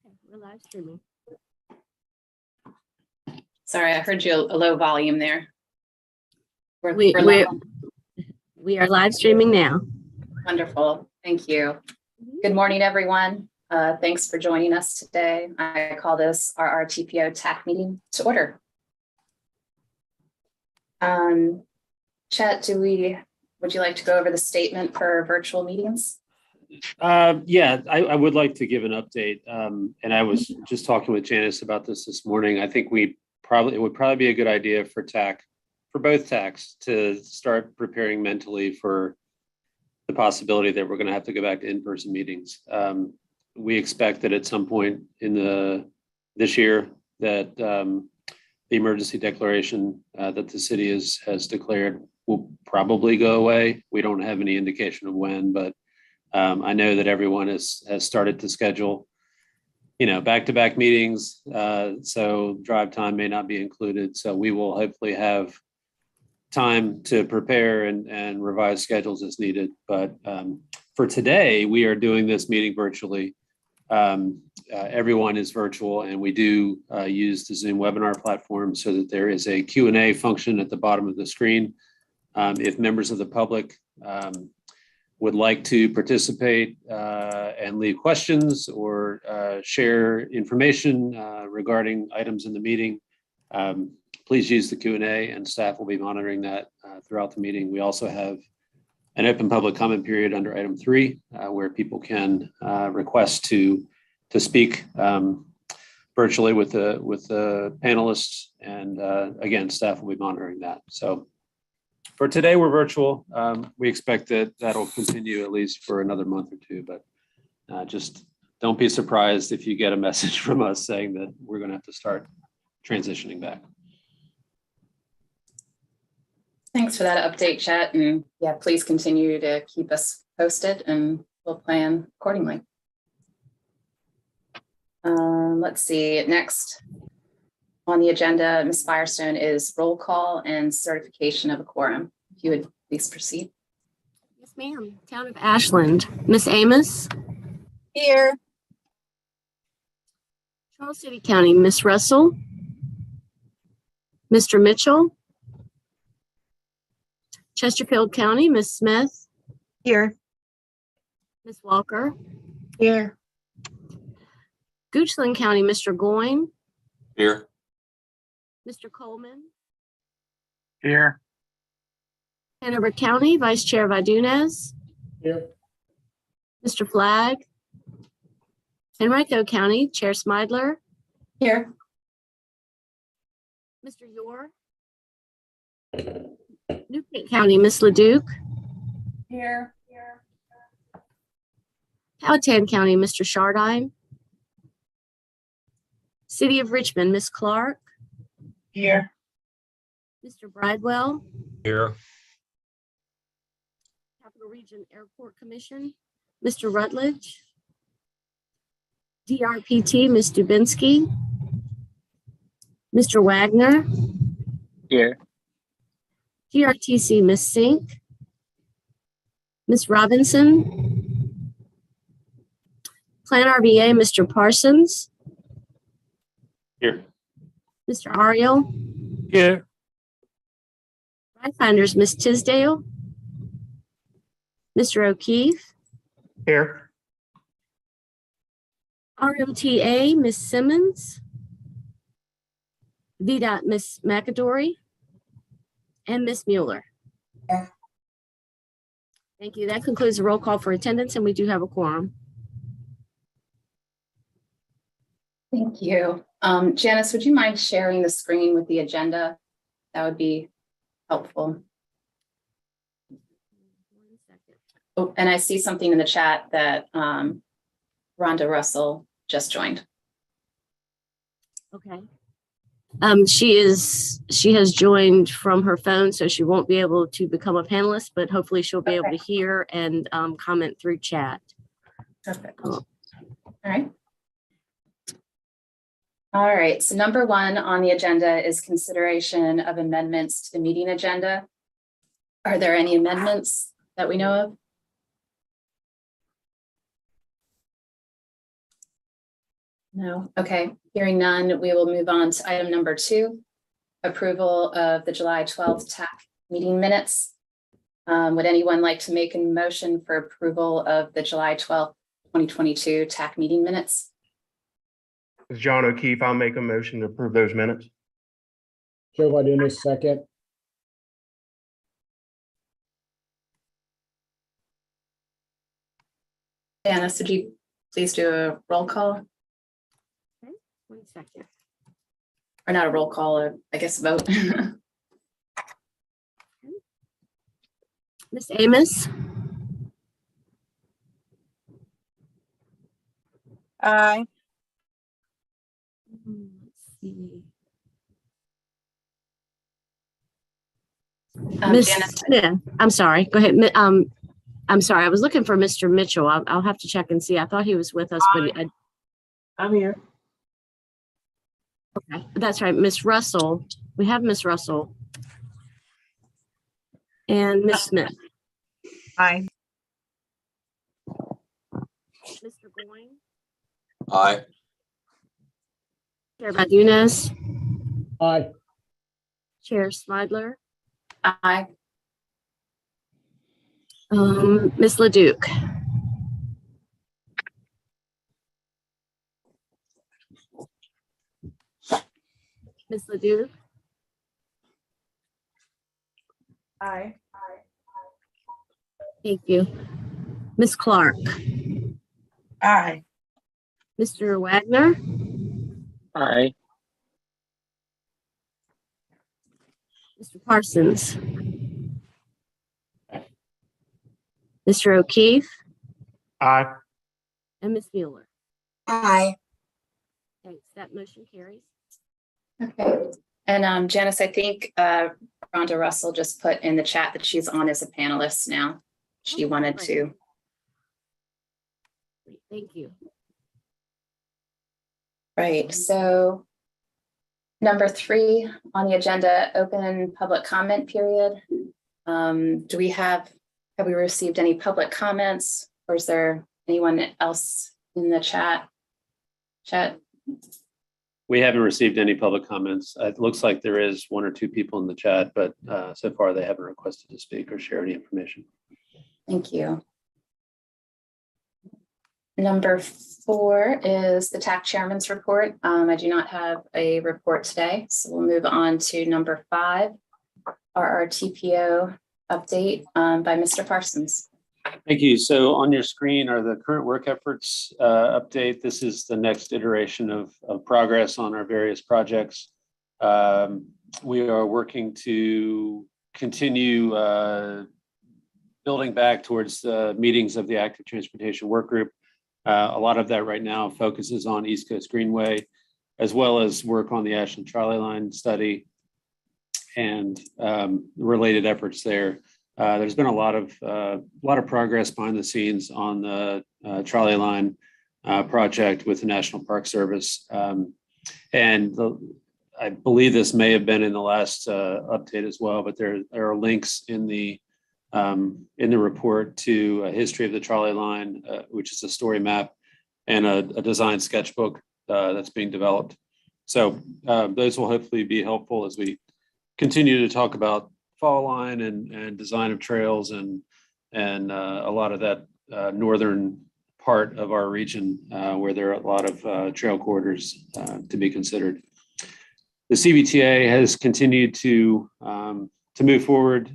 We're live streaming. Sorry, I heard you a low volume there. We are live streaming now. Wonderful. Thank you. Good morning, everyone. Thanks for joining us today. I call this RRTPO TAC meeting to order. Chet, would you like to go over the statement for virtual meetings? Yeah, I would like to give an update. And I was just talking with Janice about this morning. I think it would probably be a good idea for both TACs to start preparing mentally for the possibility that we're going to have to go back to in-person meetings. We expect that at some point in this year that the emergency declaration that the city has declared will probably go away. We don't have any indication of when, but I know that everyone has started to schedule, back-to-back meetings. So drive time may not be included. So we will hopefully have time to prepare and revise schedules as needed. But for today, we are doing this meeting virtually. Everyone is virtual, and we do use the Zoom webinar platform so that there is a Q&A function at the bottom of the screen. If members of the public would like to participate and leave questions or share information regarding items in the meeting, please use the Q&A, and staff will be monitoring that throughout the meeting. We also have an open public comment period under item 3 where people can request to speak virtually with the panelists, and again, staff will be monitoring that. So for today, we're virtual. We expect that that'll continue at least for another month or two, but just don't be surprised if you get a message from us saying that we're going to have to start transitioning back. Thanks for that update, Chet. And yeah, please continue to keep us posted and we'll plan accordingly. Let's see, next on the agenda, Ms. Firestone, is roll call and certification of a quorum. If you would please proceed. Yes, ma'am. Town of Ashland, Miss Amos. Here. Charles City County, Miss Russell. Mr. Mitchell. Chesterfield County, Miss Smith. Here. Miss Walker. Here. Goochland County, Mr. Goyne. Here. Mr. Coleman. Here. Hanover County, Vice Chair Vidunez. Here. Mr. Flagg. Henrico County, Chair Smidler. Here. Mr. Yore. Newport County, Miss LeDuc. Here. Powhatan County, Mr. Shardine. City of Richmond, Miss Clark. Here. Mr. Bridewell. Here. Capital Region Airport Commission, Mr. Rutledge. DRPT, Ms. Dubinsky. Mr. Wagner. Here. GRTC, Ms. Sink. Ms. Robinson. Plan RVA, Mr. Parsons. Here. Mr. Ariel. Here. Finders, Ms. Tisdale. Mr. O'Keefe. Here. RMTA, Ms. Simmons. Vdot, Ms. McAdory. And Ms. Mueller. Yeah. Thank you. That concludes the roll call for attendance, and we do have a quorum. Thank you. Janice, would you mind sharing the screen with the agenda? That would be helpful. Oh, and I see something in the chat that Rhonda Russell just joined. Okay. She has joined from her phone, so she won't be able to become a panelist, but hopefully she'll be able to hear and comment through chat. Perfect. All right. All right. So number 1 on the agenda is consideration of amendments to the meeting agenda. Are there any amendments that we know of? No. Okay. Hearing none, we will move on to item number 2, approval of the July 12th TAC meeting minutes. Would anyone like to make a motion for approval of the July 12th, 2022 TAC meeting minutes? This is John O'Keefe. I'll make a motion to approve those minutes. Joe Vardina, second. Janice, would you please do a roll call? 1 second. Or not a roll call, I guess a vote. Miss Amos, Aye. let's see. Janice, Yeah, I'm sorry. Go ahead. I'm sorry. I was looking for Mr. Mitchell. I'll have to check and see. I thought he was with us, but I'm here. okay, that's right. Miss Russell. We have Miss Russell and Miss Smith. Aye. Mr. Boyne, Aye. Chair Badunas, Aye. Chair Smidler, aye. Miss Leduc. Miss Leduc, Aye. thank you. Miss Clark, Aye. Mr. Wagner, Aye. Mr. Parsons, Mr. O'Keefe, Aye. and Miss Mueller. Aye. Thanks. That motion carries. Okay. And Janice, I think Rhonda Russell just put in the chat that she's on as a panelist now. She Oh, wanted great. to. Great, thank you. Right. So number 3 on the agenda, open public comment period. Do we have we received any public comments, or is there anyone else in the chat? We haven't received any public comments. It looks like there is 1 or 2 people in the chat, but so far they haven't requested to speak or share any information. Thank you. Number 4 is the TAC chairman's report. I do not have a report today, so we'll move on to number 5, RRTPO update by Mr. Parsons. Thank you. So on your screen are the current work efforts update. This is the next iteration of progress on our various projects. We are working to continue building back towards the meetings of the Active Transportation Work Group. A lot of that right now focuses on East Coast Greenway, as well as work on the Ashland Trolley Line study and related efforts there. There's been a lot of progress behind the scenes on the trolley line project with the National Park Service, I believe this may have been in the last update as well. But there are links in the report to a history of the trolley line, which is a story map, and a design sketchbook that's being developed. So those will hopefully be helpful as we continue to talk about fall line and design of trails and a lot of that northern part of our region where there are a lot of trail corridors to be considered. The CBTA has continued to move forward.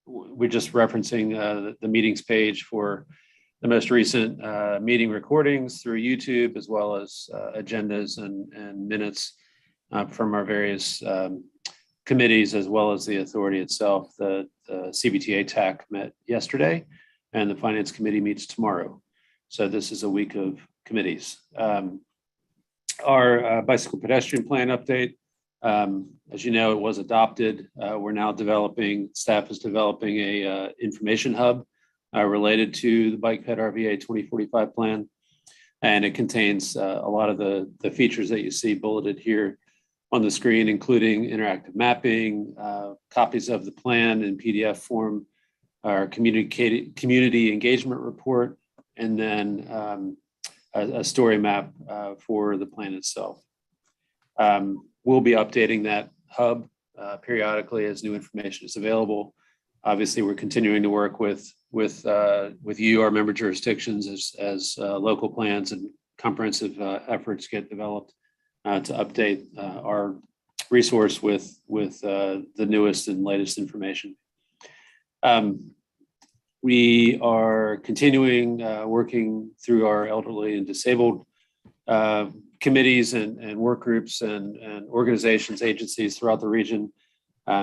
We're just referencing the meetings page for the most recent meeting recordings through YouTube, as well as agendas and minutes from our various committees, as well as the authority itself. The CBTA TAC met yesterday, and the Finance Committee meets tomorrow. So this is a week of committees. Our bicycle pedestrian plan update, as you know, it was adopted. We're now staff is developing a information hub related to the Bike Ped RVA 2045 plan. And it contains a lot of the features that you see bulleted here on the screen, including interactive mapping, copies of the plan in PDF form, our community engagement report, and then a story map for the plan itself. We'll be updating that hub periodically as new information is available. Obviously, we're continuing to work with you, our member jurisdictions, as local plans and comprehensive efforts get developed to update our resource with the newest and latest information. We are continuing working through our elderly and disabled committees and work groups and organizations, agencies throughout the region.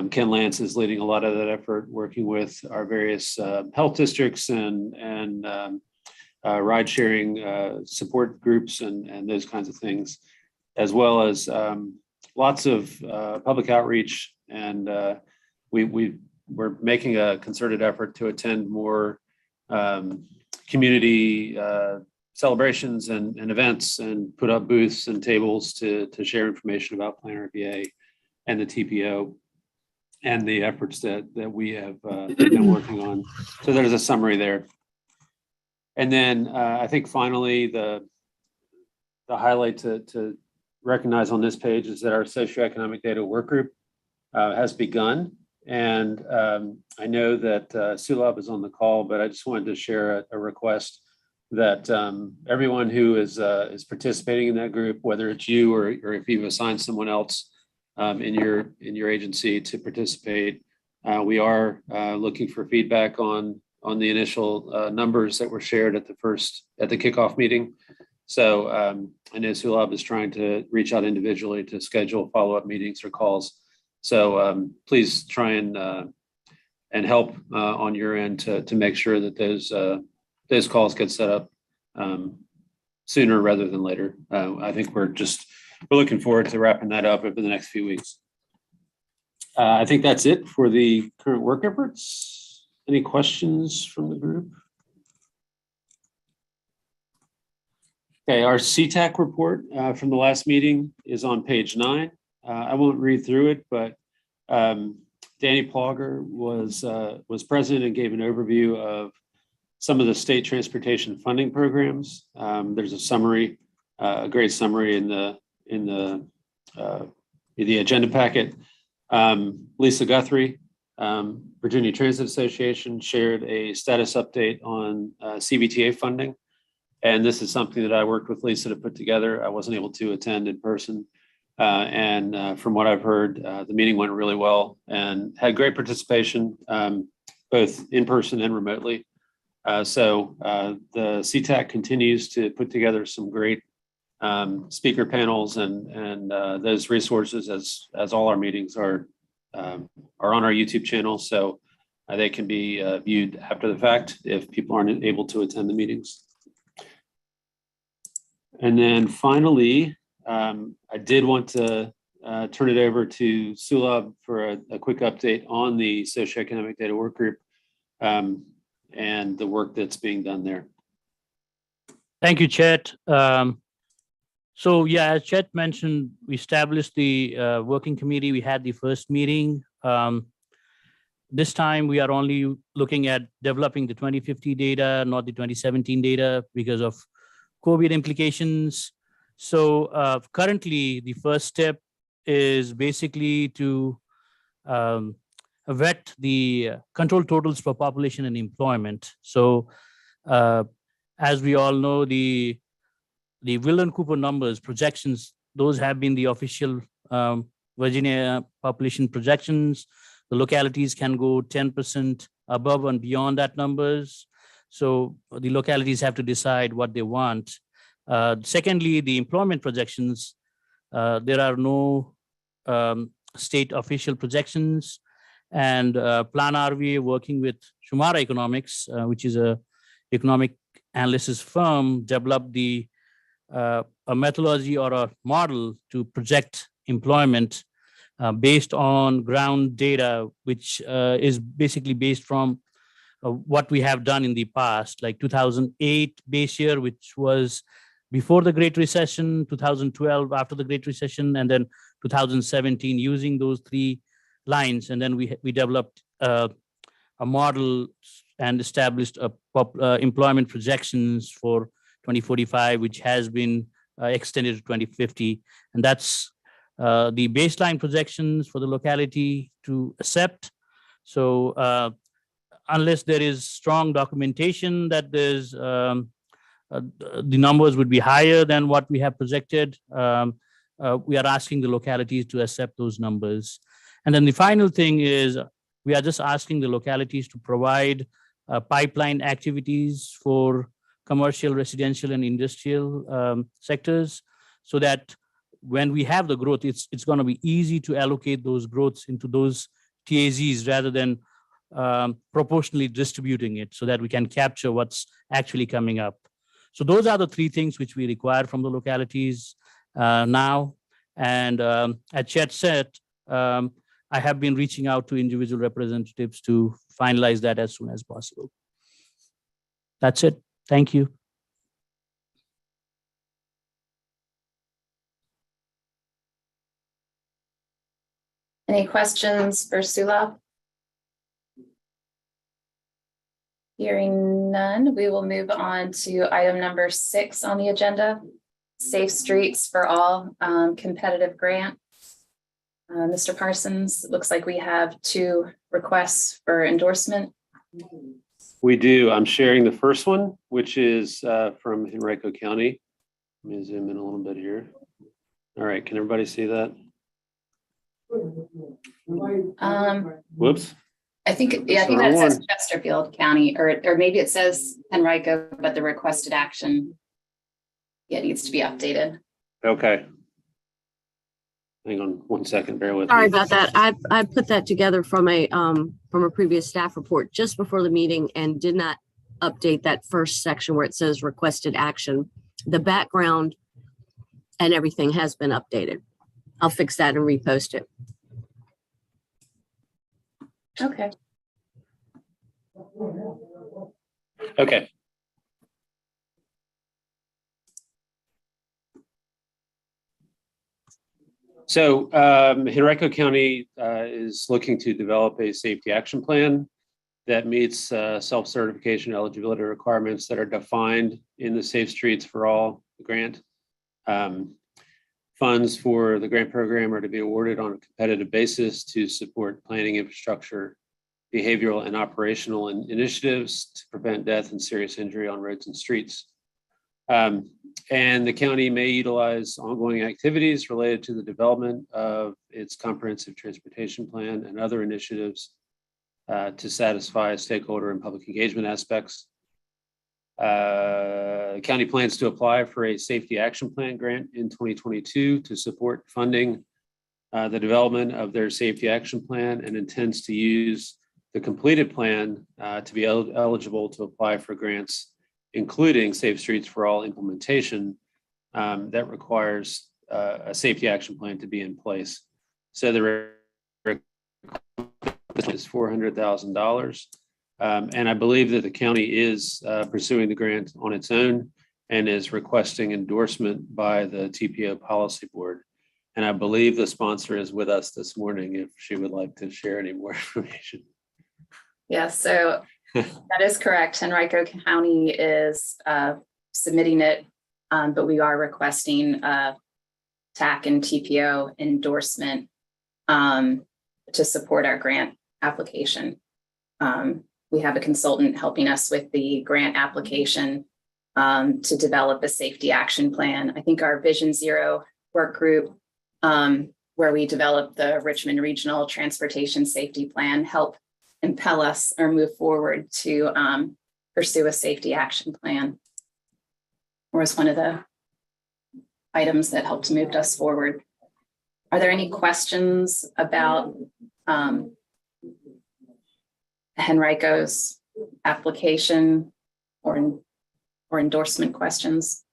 Ken Lance is leading a lot of that effort, working with our various health districts and ride sharing support groups and those kinds of things, as well as lots of public outreach. And we're making a concerted effort to attend more community celebrations and events and put up booths and tables to share information about Plan RVA and the TPO and the efforts that we have been working on. So there's a summary there. And then I think finally the highlight to recognize on this page is that our socioeconomic data work group has begun. And I know that Sulab is on the call, but I just wanted to share a request that everyone who is participating in that group, whether it's you or if you've assigned someone else in your agency to participate, we are looking for feedback on the initial numbers that were shared at the kickoff meeting. So I know Sulab is trying to reach out individually to schedule follow-up meetings or calls. So please try and help on your end to make sure that those calls get set up sooner rather than later. I think we're looking forward to wrapping that up over the next few weeks. I think that's it for the current work efforts. Any questions from the group? Okay, our Seatac report from the last meeting is on page 9. I won't read through it, but Danny Plogger was present and gave an overview of some of the state transportation funding programs. There's a summary, a great summary in the agenda packet. Lisa Guthrie, Virginia Transit Association, shared a status update on CVTA funding. And this is something that I worked with Lisa to put together. I wasn't able to attend in person. And from what I've heard, the meeting went really well and had great participation, both in person and remotely. So the Seatac continues to put together some great speaker panels and those resources, as all our meetings are on our YouTube channel. So they can be viewed after the fact if people aren't able to attend the meetings. And then finally, I did want to turn it over to Sulab for a quick update on the socioeconomic data work group and the work that's being done there. Thank you, Chet. So yeah, as Chet mentioned, we established the working committee. We had the first meeting. This time we are only looking at developing the 2050 data, not the 2017 data because of COVID implications. So currently the first step is basically to vet the control totals for population and employment. So as we all know, the Will and Cooper numbers, projections, those have been the official Virginia population projections. The localities can go 10% above and beyond that numbers. So the localities have to decide what they want. Secondly, the employment projections, there are no state official projections, and Plan RVA working with Shumara Economics, which is a economic analysis firm, developed a methodology or a model to project employment based on ground data, which is basically based from what we have done in the past, like 2008 base year, which was before the Great Recession, 2012 after the Great Recession, and then 2017 using those 3 lines. And then we developed a model and established employment projections for 2045, which has been extended to 2050. And that's the baseline projections for the locality to accept. So unless there is strong documentation that there's the numbers would be higher than what we have projected, we are asking the localities to accept those numbers. And then the final thing is we are just asking the localities to provide pipeline activities for commercial, residential, and industrial sectors, so that when we have the growth, it's going to be easy to allocate those growths into those TAZs rather than proportionally distributing it, so that we can capture what's actually coming up. So those are the three things which we require from the localities now. And as Chet said, I have been reaching out to individual representatives to finalize that as soon as possible. That's it. Thank you. Any questions for Sulab? Hearing none, we will move on to item number 6 on the agenda, Safe Streets for All competitive grant. Mr. Parsons, it looks like we have 2 requests for endorsement. We do. I'm sharing the first one, which is from Henrico County. Let me zoom in a little bit here. All right, can everybody see that? Whoops. I think that says Chesterfield County, or maybe it says Henrico, but the requested action, yeah, needs to be updated. Okay. Hang on one second, bear with me. Sorry about that. I put that together from a previous staff report just before the meeting and did not update that first section where it says requested action. The background and everything has been updated. I'll fix that and repost it. Okay. Okay. So Henrico County is looking to develop a safety action plan that meets self-certification eligibility requirements that are defined in the Safe Streets for All grant. Funds for the grant program are to be awarded on a competitive basis to support planning, infrastructure, behavioral, and operational initiatives to prevent death and serious injury on roads and streets. And the county may utilize ongoing activities related to the development of its comprehensive transportation plan and other initiatives to satisfy stakeholder and public engagement aspects. The county plans to apply for a safety action plan grant in 2022 to support funding the development of their safety action plan, and intends to use the completed plan to be eligible to apply for grants, including Safe Streets for All implementation that requires a safety action plan to be in place. So the request is $400,000. And I believe that the county is pursuing the grant on its own and is requesting endorsement by the TPO Policy Board. And I believe the sponsor is with us this morning if she would like to share any more information. Yeah, so that is correct. Henrico County is submitting it, but we are requesting TAC and TPO endorsement to support our grant application. We have a consultant helping us with the grant application to develop a safety action plan. I think our Vision Zero work group, where we developed the Richmond Regional Transportation Safety Plan, help impel us or move forward to pursue a safety action plan, or was one of the items that helped move us forward. Are there any questions about Henrico's application or endorsement questions?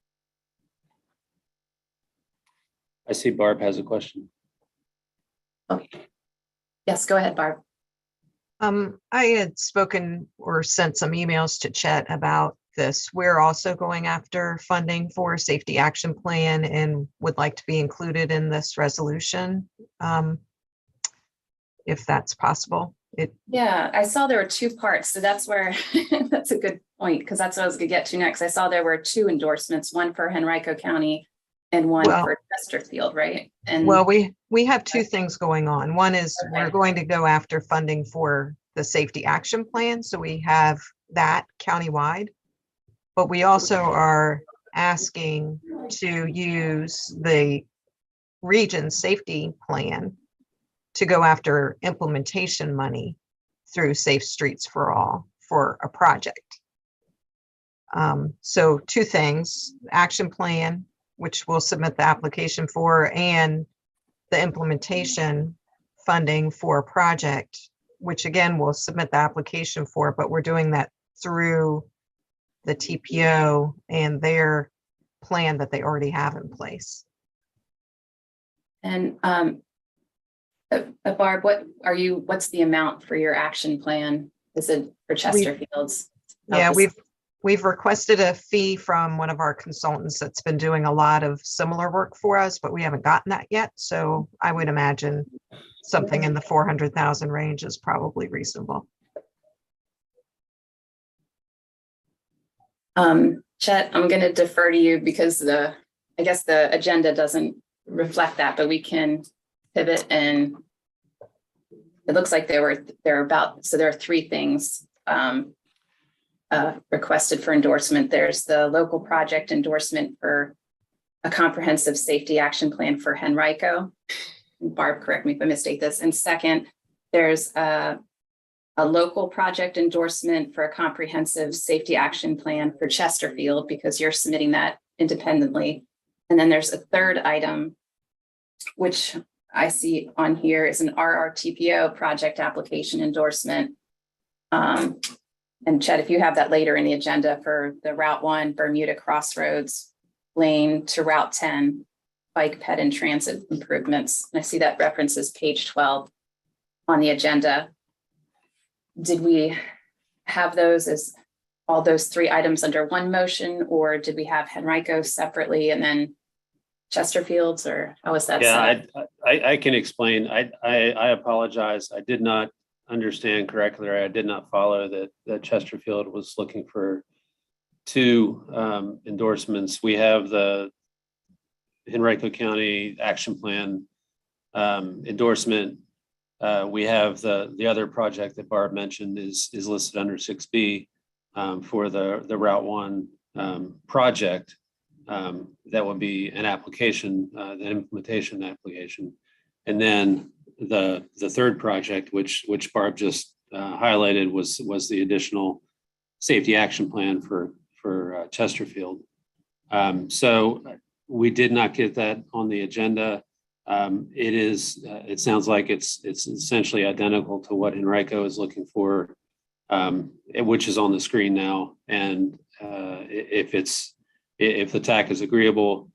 I see Barb has a question. Okay. Yes, go ahead, Barb. I had spoken or sent some emails to Chet about this. We're also going after funding for a safety action plan and would like to be included in this resolution, if that's possible. Yeah, I saw there were two parts, so that's where, that's a good point, because that's what I was gonna get to next. I saw there were two endorsements, one for Henrico County and one Well- for Chesterfield, right? And Well, we have two things going on. One is we're Okay. going to go after funding for the safety action plan, so we have that countywide. But we also are asking to use the region's safety plan to go after implementation money through Safe Streets for All for a project. So two things, action plan, which we'll submit the application for, and the implementation funding for a project, which again, we'll submit the application for, but we're doing that through the TPO and their plan that they already have in place. And Barb, what's the amount for your action plan? Is it for Chesterfield's? Yeah, we've requested a fee from one of our consultants that's been doing a lot of similar work for us, but we haven't gotten that yet. So I would imagine something in the 400,000 range is probably reasonable. Chet, I'm going to defer to you because I guess the agenda doesn't reflect that, but we can pivot, and it looks like there are three things requested for endorsement. There's the local project endorsement for a comprehensive safety action plan for Henrico. Barb, correct me if I mistake this. And second, there's a local project endorsement for a comprehensive safety action plan for Chesterfield, because you're submitting that independently. And then there's a third item, which I see on here is an RRTPO project application endorsement. And Chet, if you have that later in the agenda for the Route 1 Bermuda Crossroads lane to Route 10 bike, ped, and transit improvements. And I see that references page 12 on the agenda. Did we have those as all those three items under one motion, or did we have Henrico separately and then Chesterfield's, or how was that? Yeah, set up? I can explain. I apologize. I did not understand correctly, or I did not follow that Chesterfield was looking for two endorsements. We have the Henrico County Action Plan endorsement. We have the other project that Barb mentioned is listed under 6B for the Route 1 project. That would be an application, the implementation application. And then the third project, which Barb just highlighted, was the additional safety action plan for Chesterfield. So we did not get that on the agenda. It sounds like it's essentially identical to what Henrico is looking for, which is on the screen now. And if the TAC is agreeable,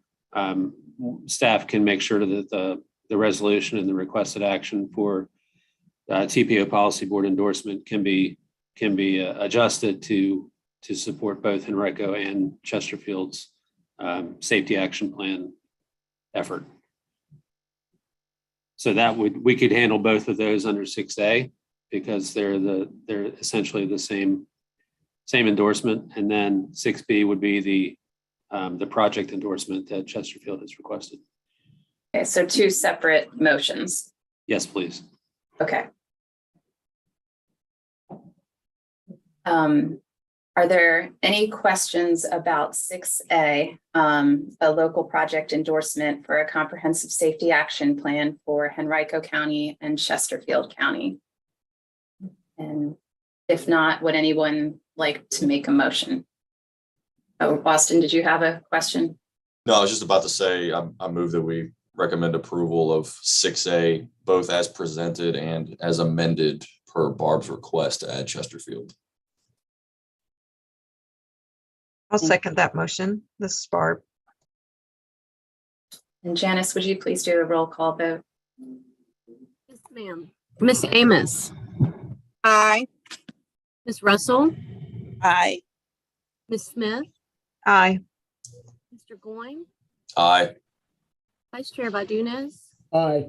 staff can make sure that the resolution and the requested action for TPO policy board endorsement can be adjusted to support both Henrico and Chesterfield's safety action plan effort. So we could handle both of those under 6A because they're essentially the same endorsement, and then 6B would be the project endorsement that Chesterfield has requested. Okay, so two separate motions. Yes, please. Okay. Are there any questions about 6A, a local project endorsement for a comprehensive safety action plan for Henrico County and Chesterfield County? And if not, would anyone like to make a motion? Oh, Boston, did you have a question? No, I was just about to say, I move that we recommend approval of 6A, both as presented and as amended per Barb's request to add Chesterfield. I'll second that motion. This is Barb. And Janice, would you please do a roll call vote? Yes, ma'am. Miss Amos, Aye. Miss Russell, Aye. Miss Smith, Aye. Mr. Goin, Aye. Vice Chair Badunez, Aye.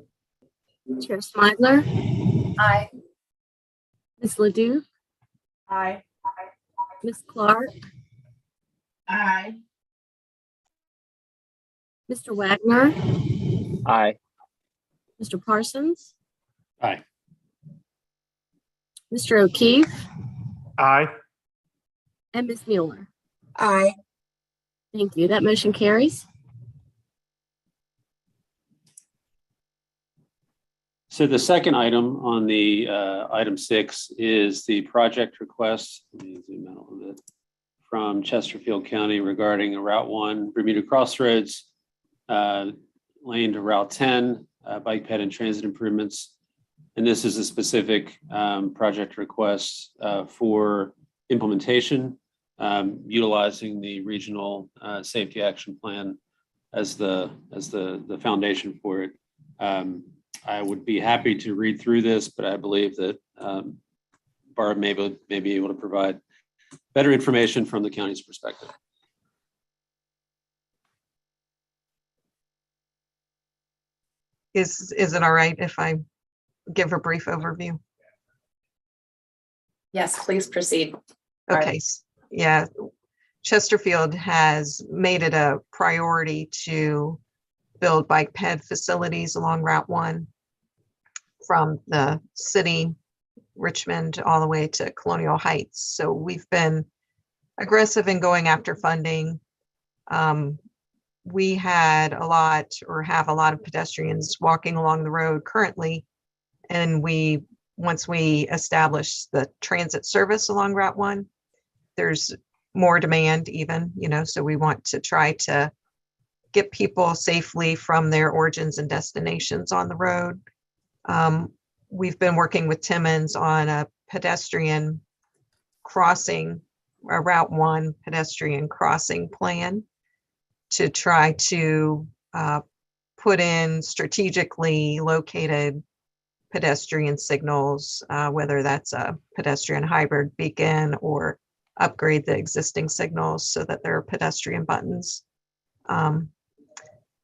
Chair Smidler, Aye. Ms. Ledoux, Aye. Ms. Clark, Aye. Mr. Wagner, Aye. Mr. Parsons, Aye. Mr. O'Keefe, Aye. and Ms. Mueller. Aye. Thank you. That motion carries. So the second item on the item 6 is the project request. Let me zoom out a little bit. From Chesterfield County regarding a Route 1 Bermuda Crossroads lane to Route 10 bike ped and transit improvements. And this is a specific project request for implementation, utilizing the regional safety action plan as the foundation for it. I would be happy to read through this, but I believe that Barb may be able to provide better information from the county's perspective. Is it all right if I give a brief overview? Yes, please proceed. Barb. Okay, yeah. Chesterfield has made it a priority to build bike ped facilities along Route 1 from the city, Richmond, all the way to Colonial Heights. So we've been aggressive in going after funding. We had a lot, or have a lot of pedestrians walking along the road currently. And once we establish the transit service along Route 1, there's more demand even, so we want to try to get people safely from their origins and destinations on the road. We've been working with Timmins on a pedestrian crossing, a Route 1 pedestrian crossing plan to try to put in strategically located pedestrian signals, whether that's a pedestrian hybrid beacon or upgrade the existing signals so that there are pedestrian buttons.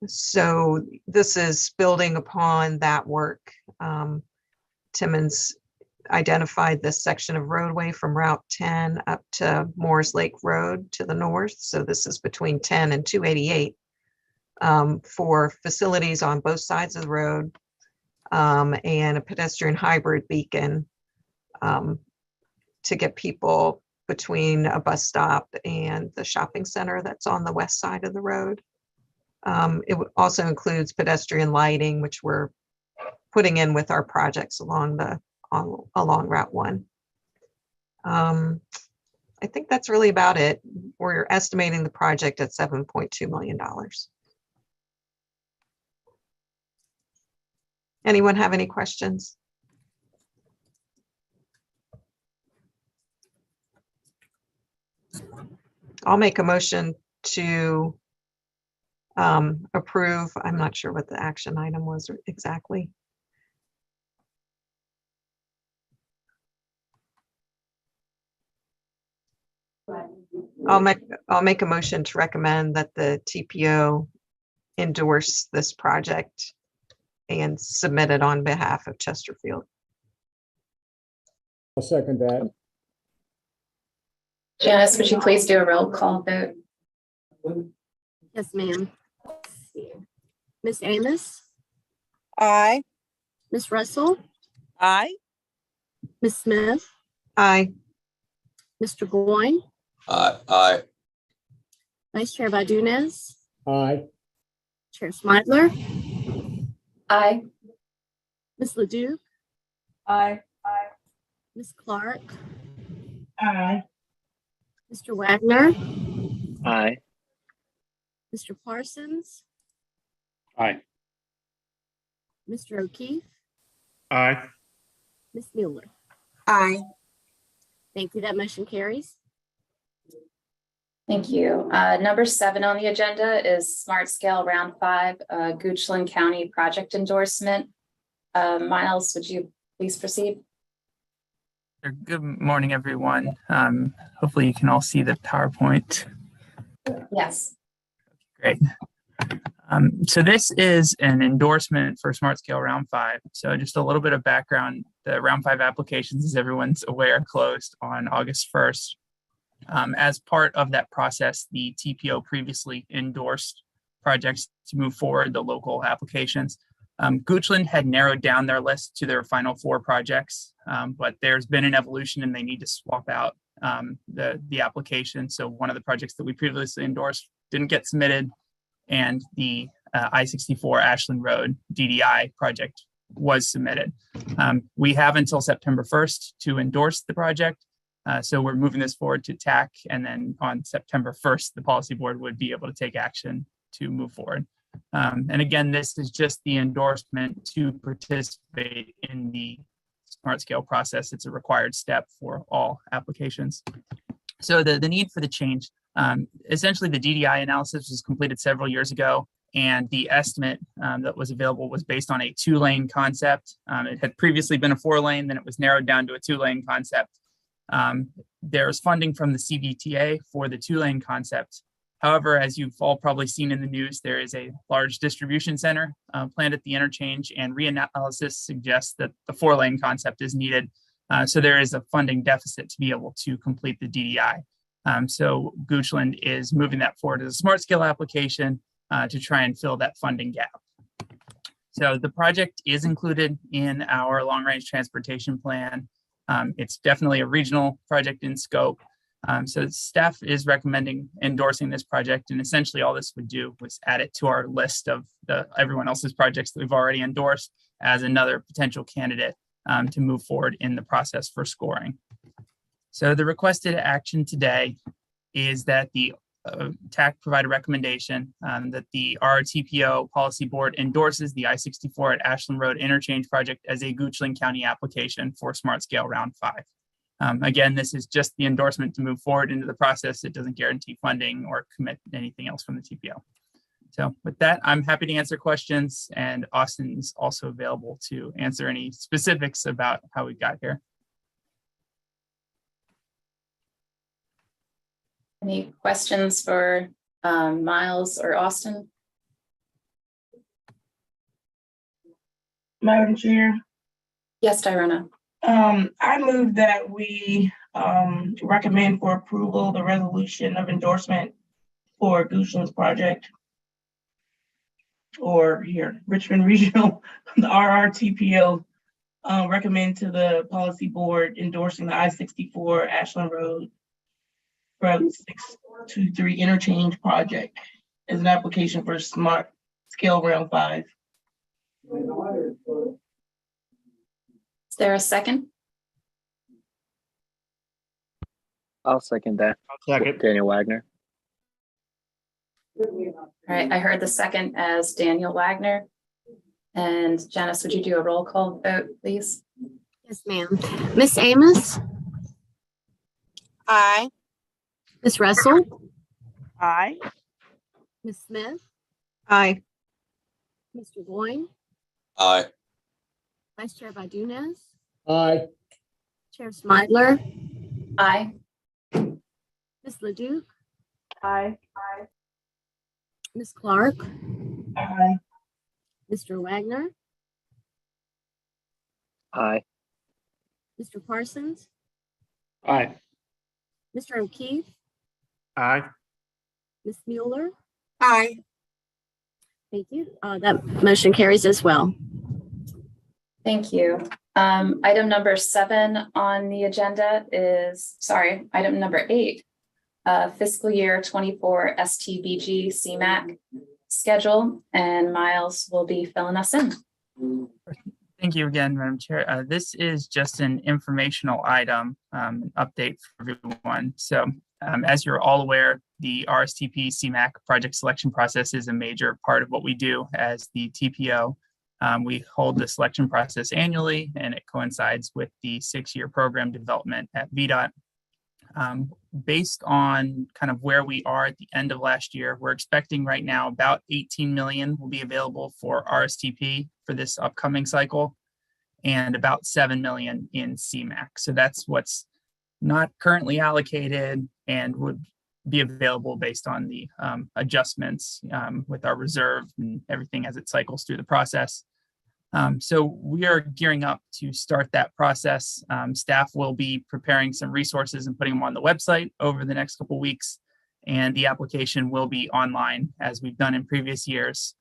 So this is building upon that work. Timmins identified this section of roadway from Route 10 up to Moores Lake Road to the north. So this is between 10 and 288 for facilities on both sides of the road and a pedestrian hybrid beacon to get people between a bus stop and the shopping center that's on the west side of the road. It also includes pedestrian lighting, which we're putting in with our projects along Route 1. I think that's really about it. We're estimating the project at $7.2 million. Anyone have any questions? I'll make a motion to approve. I'm not sure what the action item was exactly. I'll make a motion to recommend that the TPO endorse this project and submit it on behalf of Chesterfield. I'll second that. Janice, would you please do a roll call vote? Yes, ma'am. Ms. Amos, Aye. Ms. Russell, Aye. Ms. Smith, Aye. Mr. Goin, Aye. Vice Chair Badunez, Aye. Chair Smidler, Aye. Ms. Ledoux, Aye. Ms. Clark, Aye. Mr. Wagner, Aye. Mr. Parsons, Aye. Mr. O'Keefe, Aye. Ms. Mueller. Aye. Thank you. That motion carries. Thank you. Number 7 on the agenda is Smart Scale Round 5, Goochland County project endorsement. Miles, would you please proceed? Good morning, everyone. Hopefully you can all see the PowerPoint. Yes. Great. So this is an endorsement for Smart Scale Round 5. So just a little bit of background. The Round 5 applications, as everyone's aware, closed on August 1st. As part of that process, the TPO previously endorsed projects to move forward the local applications. Goochland had narrowed down their list to their final 4 projects, but there's been an evolution and they need to swap out the application. So one of the projects that we previously endorsed didn't get submitted, and the I-64 Ashland Road DDI project was submitted. We have until September 1st to endorse the project. So we're moving this forward to TAC, and then on September 1st, the policy board would be able to take action to move forward. And again, this is just the endorsement to participate in the smart scale process. It's a required step for all applications. So the need for the change, essentially the DDI analysis was completed several years ago, and the estimate that was available was based on a 2-lane concept. It had previously been a 4-lane, then it was narrowed down to a 2-lane concept. There's funding from the CVTA for the 2-lane concept. However, as you've all probably seen in the news, there is a large distribution center planned at the interchange, and reanalysis suggests that the 4-lane concept is needed. So there is a funding deficit to be able to complete the DDI. So Goochland is moving that forward as a smart scale application to try and fill that funding gap. So the project is included in our long range transportation plan. It's definitely a regional project in scope. So staff is recommending endorsing this project, and essentially all this would do was add it to our list of everyone else's projects that we've already endorsed as another potential candidate to move forward in the process for scoring. So the requested action today is that the TAC provide a recommendation that the RRTPO policy board endorses the I-64 at Ashland Road interchange project as a Goochland County application for smart scale round 5. Again, this is just the endorsement to move forward into the process. It doesn't guarantee funding or commit anything else from the TPO. So with that, I'm happy to answer questions, and Austin is also available to answer any specifics about how we got here. Any questions for Miles or Austin? Madam Chair, Yes, Diana. I move that we recommend for approval the resolution of endorsement for Goochland's project, or here, Richmond Regional, the RRTPO, recommend to the policy board endorsing the I-64 Ashland Road from 623 interchange project as an application for smart scale round 5. Is there a second? I'll second that. Second. Daniel Wagner. All right, I heard the second as Daniel Wagner. And Janice, would you do a roll call vote, please? Yes, ma'am. Miss Amos, Aye. Miss Russell, Aye. Miss Smith, Aye. Mr. Boyne, Aye. Vice Chair Badunez, Aye. Chair Smidler, Aye. Miss Leduc, Aye. Miss Clark, Aye. Mr. Wagner, Aye. Mr. Parsons, Aye. Mr. O'Keefe, Aye. Miss Mueller. Aye. Thank you. That motion carries as well. Thank you. Item number 7 on the agenda is, item number 8, fiscal year 24 STBG Cmac schedule, and Miles will be filling us in. Thank you again, Madam Chair. This is just an informational item, update for everyone. So as you're all aware, the Rstp Cmac project selection process is a major part of what we do as the TPO. We hold the selection process annually, and it coincides with the 6-year program development at Vdot. Based on kind of where we are at the end of last year, we're expecting right now about 18 million will be available for Rstp for this upcoming cycle, and about 7 million in Cmac. So that's what's not currently allocated and would be available based on the adjustments with our reserve and everything as it cycles through the process. So we are gearing up to start that process. Staff will be preparing some resources and putting them on the website over the next couple of weeks, and the application will be online as we've done in previous years.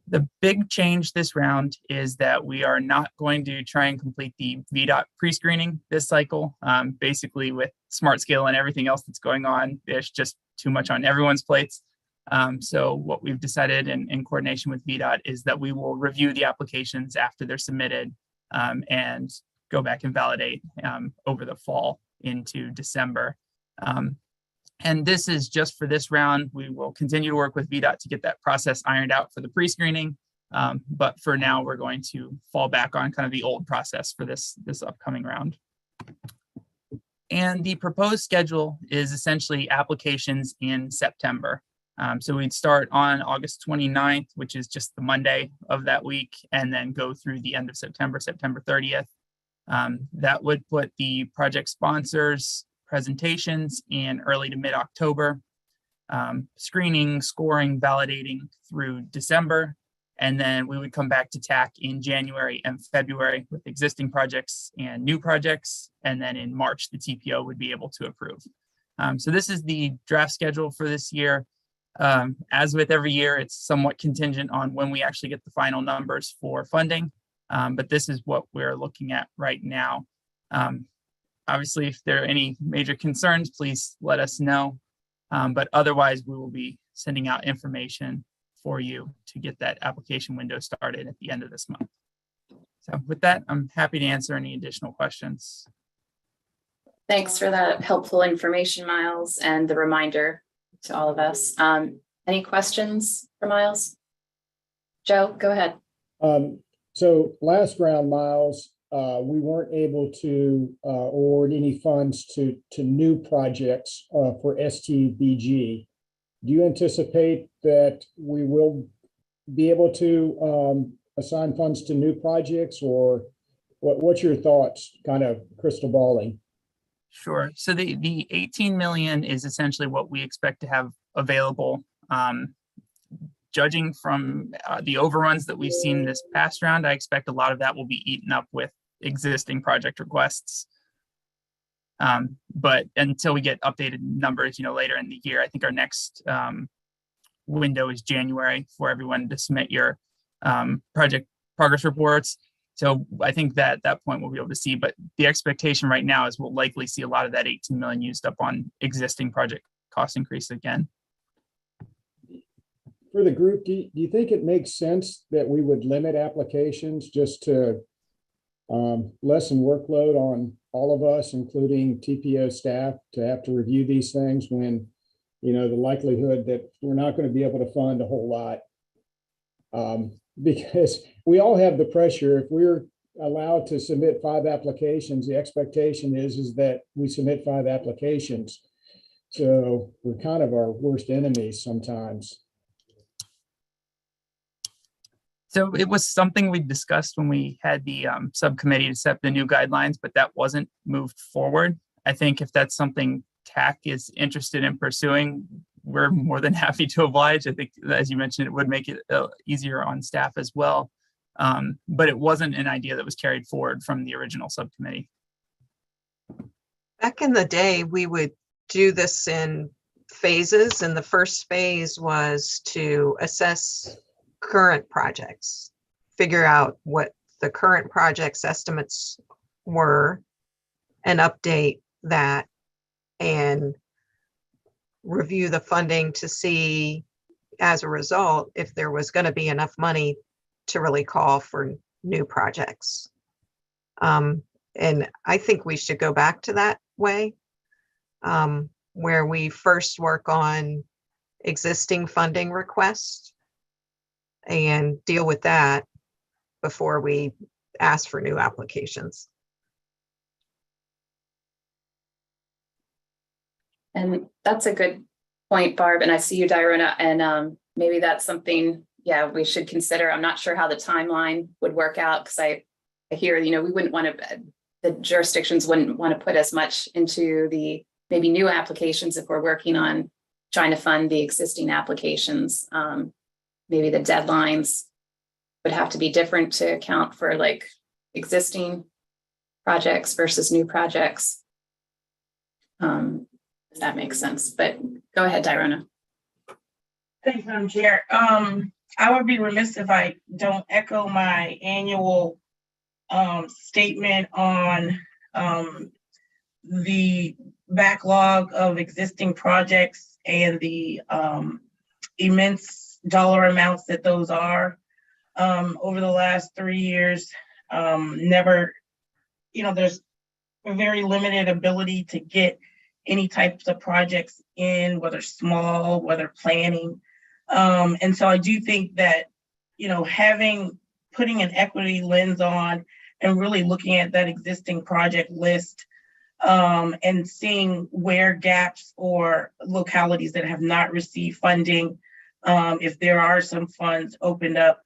The big change this round is that we are not going to try and complete the Vdot Pre-Screening this cycle. Basically, with Smart Scale and everything else that's going on, there's just too much on everyone's plates. So what we've decided in coordination with Vdot is that we will review the applications after they're submitted and go back and validate over the fall into December. And this is just for this round. We will continue to work with Vdot to get that process ironed out for the pre-screening. But for now, we're going to fall back on kind of the old process for this upcoming round. And the proposed schedule is essentially applications in September. So we'd start on August 29th, which is just the Monday of that week, and then go through the end of September, September 30th. That would put the project sponsors' presentations in early to mid-October, screening, scoring, validating through December, and then we would come back to TAC in January and February with existing projects and new projects, and then in March, the TPO would be able to approve. So this is the draft schedule for this year. As with every year, it's somewhat contingent on when we actually get the final numbers for funding, but this is what we're looking at right now. Obviously, if there are any major concerns, please let us know. But otherwise, we will be sending out information for you to get that application window started at the end of this month. So with that, I'm happy to answer any additional questions. Thanks for that helpful information, Miles, and the reminder to all of us. Any questions for Miles? Joe, go ahead. So last round, Miles, we weren't able to award any funds to new projects for STBG. Do you anticipate that we will be able to assign funds to new projects, or what's your thoughts, kind of crystal balling? Sure. So the 18 million is essentially what we expect to have available. Judging from the overruns that we've seen this past round, I expect a lot of that will be eaten up with existing project requests. But until we get updated numbers, later in the year, I think our next window is January for everyone to submit your project progress reports. So I think that at that point we'll be able to see, but the expectation right now is we'll likely see a lot of that 18 million used up on existing project cost increase again. For the group, do you think it makes sense that we would limit applications just to lessen workload on all of us, including TPO staff, to have to review these things when, the likelihood that we're not going to be able to fund a whole lot? Because we all have the pressure. If we're allowed to submit 5 applications, the expectation is that we submit 5 applications. So we're kind of our worst enemies sometimes. So it was something we discussed when we had the subcommittee to set the new guidelines, but that wasn't moved forward. I think if that's something TAC is interested in pursuing, we're more than happy to oblige. I think, as you mentioned, it would make it easier on staff as well. But it wasn't an idea that was carried forward from the original subcommittee. Back in the day, we would do this in phases, and the first phase was to assess current projects, figure out what the current projects estimates were, and update that, and review the funding to see, as a result, if there was going to be enough money to really call for new projects. And I think we should go back to that way, where we first work on existing funding requests and deal with that before we ask for new applications. And that's a good point, Barb. And I see you, Diana, and maybe that's something, we should consider. I'm not sure how the timeline would work out, because I hear, we wouldn't want to, the jurisdictions wouldn't want to put as much into the maybe new applications if we're working on trying to fund the existing applications. Maybe the deadlines would have to be different to account for like existing projects versus new projects. If that makes sense, but go ahead, Dirona. Thanks, Madam Chair. I would be remiss if I don't echo my annual statement on the backlog of existing projects and the immense dollar amounts that those are. Over the last 3 years, there's a very limited ability to get any types of projects in, whether small, whether planning. And so I do think that, putting an equity lens on and really looking at that existing project list and seeing where gaps or localities that have not received funding, if there are some funds opened up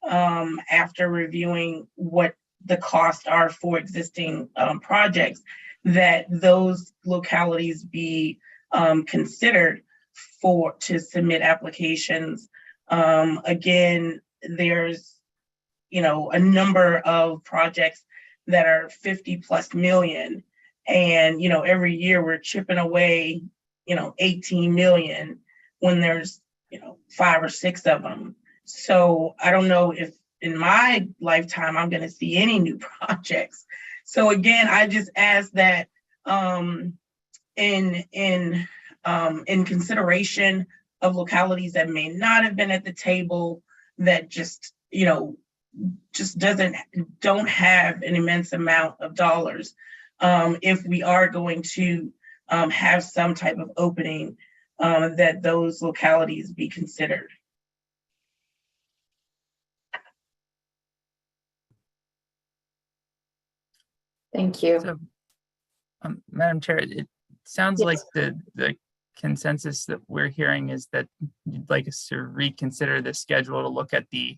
after reviewing what the costs are for existing projects, that those localities be considered to submit applications. Again, there's a number of projects that are 50+ million, and every year we're chipping away 18 million when there's 5 or 6 of them. So I don't know if in my lifetime I'm going to see any new projects. So again, I just ask that in consideration of localities that may not have been at the table, that just don't have an immense amount of dollars. If we are going to have some type of opening, that those localities be considered. Thank you. So, Madam Chair, it sounds like the consensus that we're hearing is that you'd like us to reconsider the schedule to look at the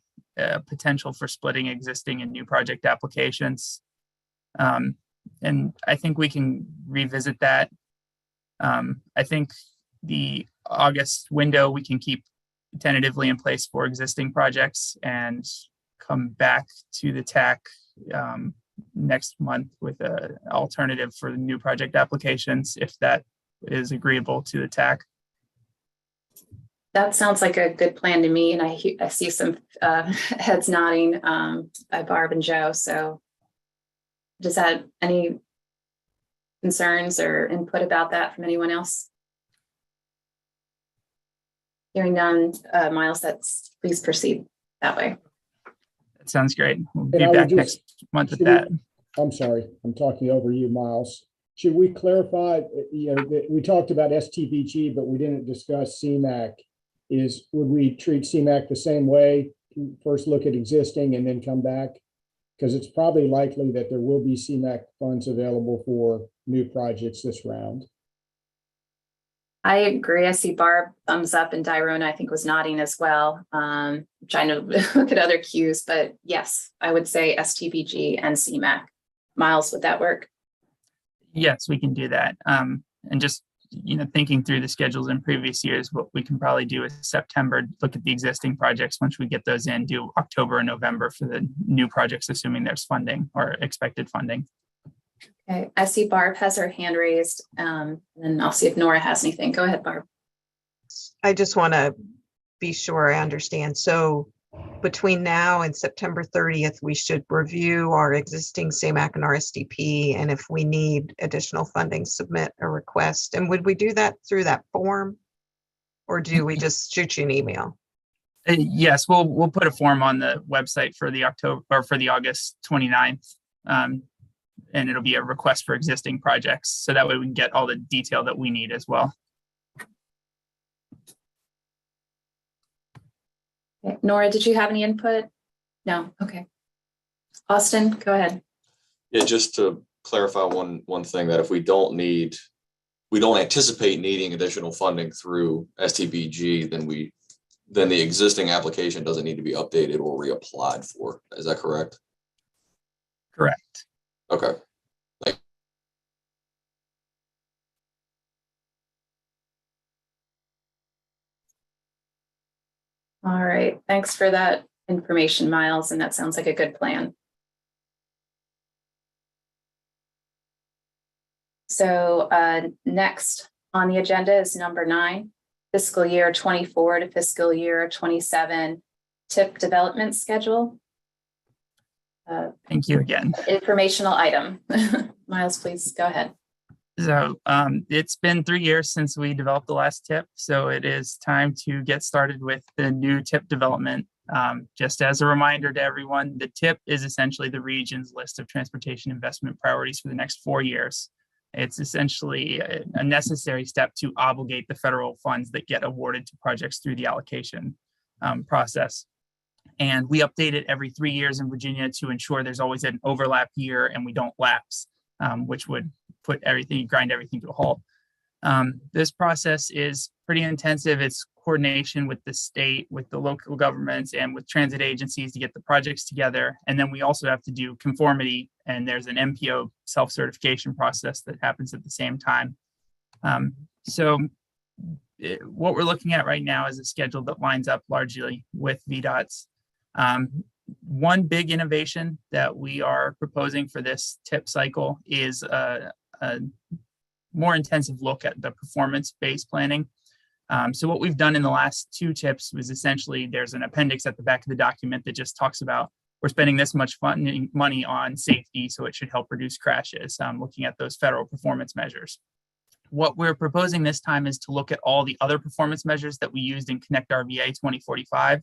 potential for splitting existing and new project applications. And I think we can revisit that. I think the August window we can keep tentatively in place for existing projects and come back to the TAC next month with an alternative for the new project applications, if that is agreeable to the TAC. That sounds like a good plan to me, and I see some heads nodding by Barb and Joe. So does that any concerns or input about that from anyone else? Hearing none, Miles, please proceed that way. That sounds great. We'll be And I would back just- next month with that. I'm sorry, I'm talking over you, Miles. Should we clarify, that we talked about STBG, but we didn't discuss Cmac. Would we treat Cmac the same way? First look at existing and then come back? Because it's probably likely that there will be Cmac funds available for new projects this round. I agree. I see Barb thumbs up, and Dirona, I think, was nodding as well. Trying to look at other cues, but yes, I would say STBG and Cmac. Miles, would that work? Yes, we can do that. And just, thinking through the schedules in previous years, what we can probably do is September, look at the existing projects. Once we get those in, do October and November for the new projects, assuming there's funding or expected funding. Okay, I see Barb has her hand raised, and I'll see if Nora has anything. Go ahead, Barb. I just want to be sure I understand. So between now and September 30th, we should review our existing Cmac and Rstp, and if we need additional funding, submit a request. And would we do that through that form, or do we just shoot you an email? Yes, we'll put a form on the website for the August 29th. And it'll be a request for existing projects. So that way we can get all the detail that we need as well. Okay. Nora, did you have any input? No. Okay. Austin, go ahead. Yeah, just to clarify one thing, that if we don't anticipate needing additional funding through STBG, then the existing application doesn't need to be updated or reapplied for. Is that correct? Correct. Okay. All right, thanks for that information, Miles, and that sounds like a good plan. So next on the agenda is number 9, fiscal year 24 to fiscal year 27 TIP development schedule. Thank you again. Informational item. Miles, please go ahead. So it's been 3 years since we developed the last TIP, so it is time to get started with the new TIP development. Just as a reminder to everyone, the TIP is essentially the region's list of transportation investment priorities for the next 4 years. It's essentially a necessary step to obligate the federal funds that get awarded to projects through the allocation process. And we update it every 3 years in Virginia to ensure there's always an overlap year and we don't lapse, which would grind everything to a halt. This process is pretty intensive. It's coordination with the state, with the local governments, and with transit agencies to get the projects together. And then we also have to do conformity, and there's an MPO self-certification process that happens at the same time. What we're looking at right now is a schedule that lines up largely with VDOT's. One big innovation that we are proposing for this TIP cycle is a more intensive look at the performance-based planning. So what we've done in the last 2 TIPs was essentially there's an appendix at the back of the document that just talks about we're spending this much money on safety, so it should help reduce crashes, looking at those federal performance measures. What we're proposing this time is to look at all the other performance measures that we used in Connect RVA 2045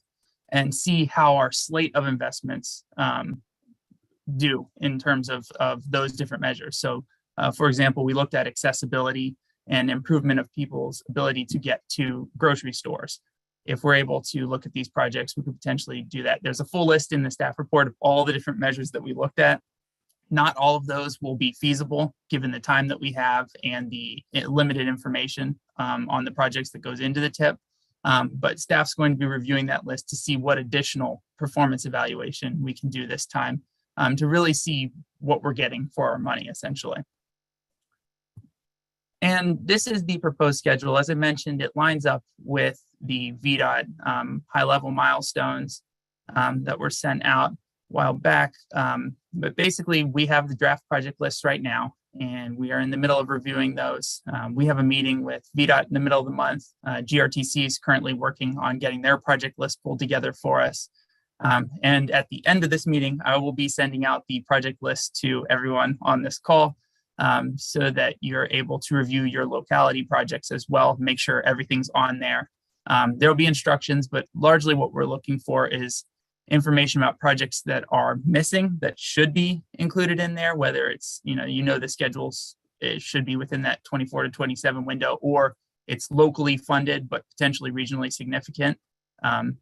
and see how our slate of investments do in terms of those different measures. So for example, we looked at accessibility and improvement of people's ability to get to grocery stores. If we're able to look at these projects, we could potentially do that. There's a full list in the staff report of all the different measures that we looked at. Not all of those will be feasible given the time that we have and the limited information on the projects that goes into the TIP. But staff's going to be reviewing that list to see what additional performance evaluation we can do this time to really see what we're getting for our money, essentially. And this is the proposed schedule. As I mentioned, it lines up with the VDOT high-level milestones that were sent out a while back. But basically, we have the draft project lists right now, and we are in the middle of reviewing those. We have a meeting with VDOT in the middle of the month. GRTC is currently working on getting their project list pulled together for us. And at the end of this meeting, I will be sending out the project list to everyone on this call so that you're able to review your locality projects as well, make sure everything's on there. There will be instructions, but largely what we're looking for is information about projects that are missing that should be included in there, whether it's, the schedules, it should be within that 24 to 27 window, or it's locally funded, but potentially regionally significant.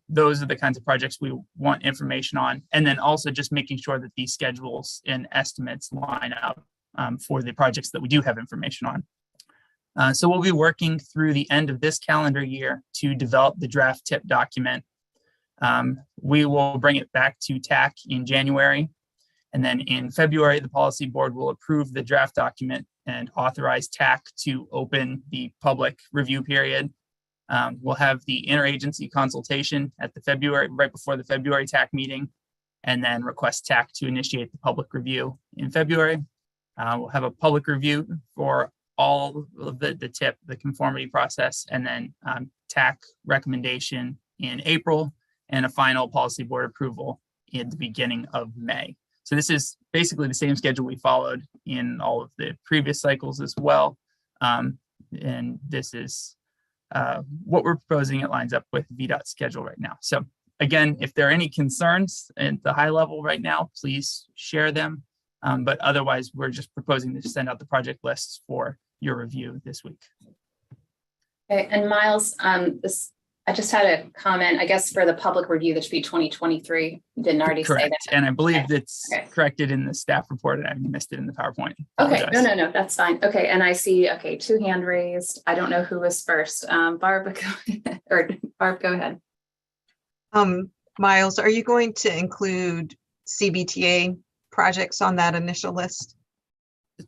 Those are the kinds of projects we want information on. And then also just making sure that these schedules and estimates line up for the projects that we do have information on. So we'll be working through the end of this calendar year to develop the draft TIP document. We will bring it back to TAC in January. And then in February, the policy board will approve the draft document and authorize TAC to open the public review period. We'll have the interagency consultation at right before the February TAC meeting, and then request TAC to initiate the public review in February. We'll have a public review for all of the TIP, the conformity process, and then TAC recommendation in April, and a final policy board approval in the beginning of May. So this is basically the same schedule we followed in all of the previous cycles as well. And this is what we're proposing. It lines up with VDOT's schedule right now. So again, if there are any concerns at the high level right now, please share them. But otherwise, we're just proposing to send out the project lists for your review this week. Okay, and Miles, I just had a comment, I guess, for the public review, that should be 2023. You didn't already Correct. say that. And I believe it's corrected in the staff report, and I missed it in the PowerPoint. Okay, no, that's fine. Okay, and I see, 2 hand raised. I don't know who was first. Barb, go ahead. Miles, are you going to include CBTA projects on that initial list?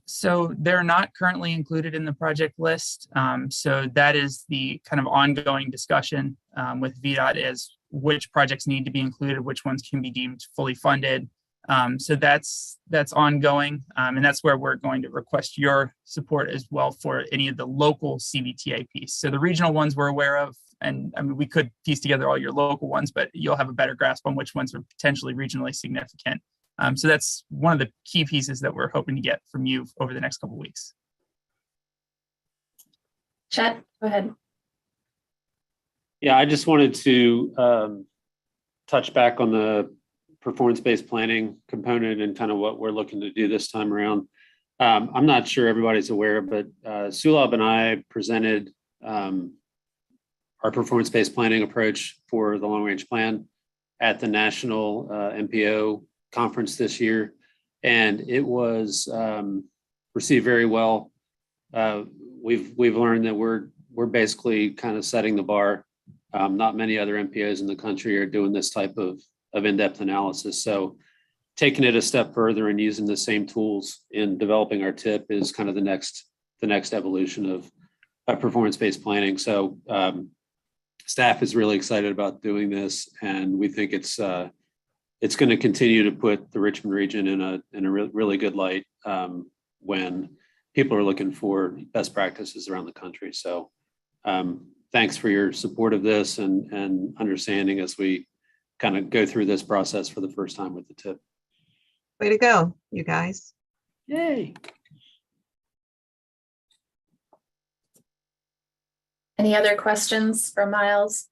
So they're not currently included in the project list. So that is the kind of ongoing discussion with VDOT as which projects need to be included, which ones can be deemed fully funded. So that's ongoing, and that's where we're going to request your support as well for any of the local CVTA piece. So the regional ones we're aware of, and I mean, we could piece together all your local ones, but you'll have a better grasp on which ones are potentially regionally significant. So that's one of the key pieces that we're hoping to get from you over the next couple of weeks. Chet, go ahead. Yeah, I just wanted to touch back on the performance-based planning component and kind of what we're looking to do this time around. I'm not sure everybody's aware, but Sulab and I presented our performance-based planning approach for the long-range plan at the National MPO conference this year, and it was received very well. We've learned that we're basically kind of setting the bar. Not many other MPOs in the country are doing this type of in-depth analysis. So taking it a step further and using the same tools in developing our TIP is kind of the next evolution of performance-based planning. So staff is really excited about doing this, and we think it's going to continue to put the Richmond region in a really good light when people are looking for best practices around the country. So thanks for your support of this and understanding as we kind of go through this process for the first time with the TIP. Way to go, you guys. Yay. Any other questions for Miles?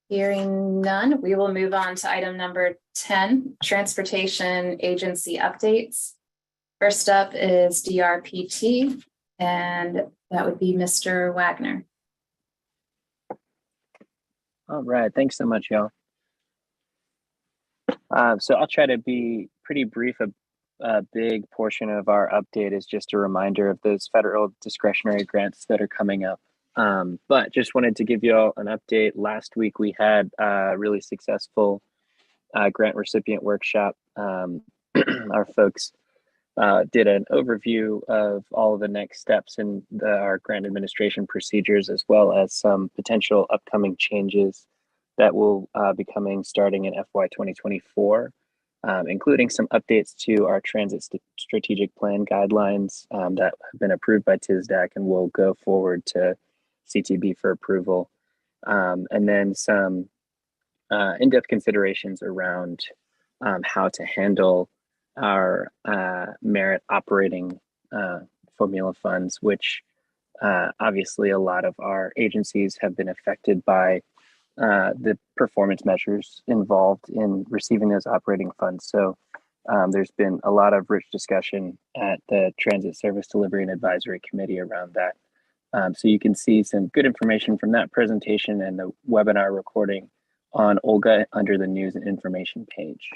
Hearing none, we will move on to item number 10, Transportation Agency updates. First up is DRPT, and that would be Mr. Wagner. All right, thanks so much, y'all. So I'll try to be pretty brief. A big portion of our update is just a reminder of those federal discretionary grants that are coming up. But just wanted to give you all an update. Last week we had a really successful grant recipient workshop. Our folks did an overview of all of the next steps in our grant administration procedures, as well as some potential upcoming changes that will be coming starting in FY 2024, including some updates to our transit strategic plan guidelines that have been approved by TSDAC and will go forward to CTB for approval, and then some in-depth considerations around how to handle our merit operating formula funds, which obviously a lot of our agencies have been affected by the performance measures involved in receiving those operating funds. So there's been a lot of rich discussion at the Transit Service Delivery and Advisory Committee around that. So you can see some good information from that presentation and the webinar recording on Olga under the news and information page.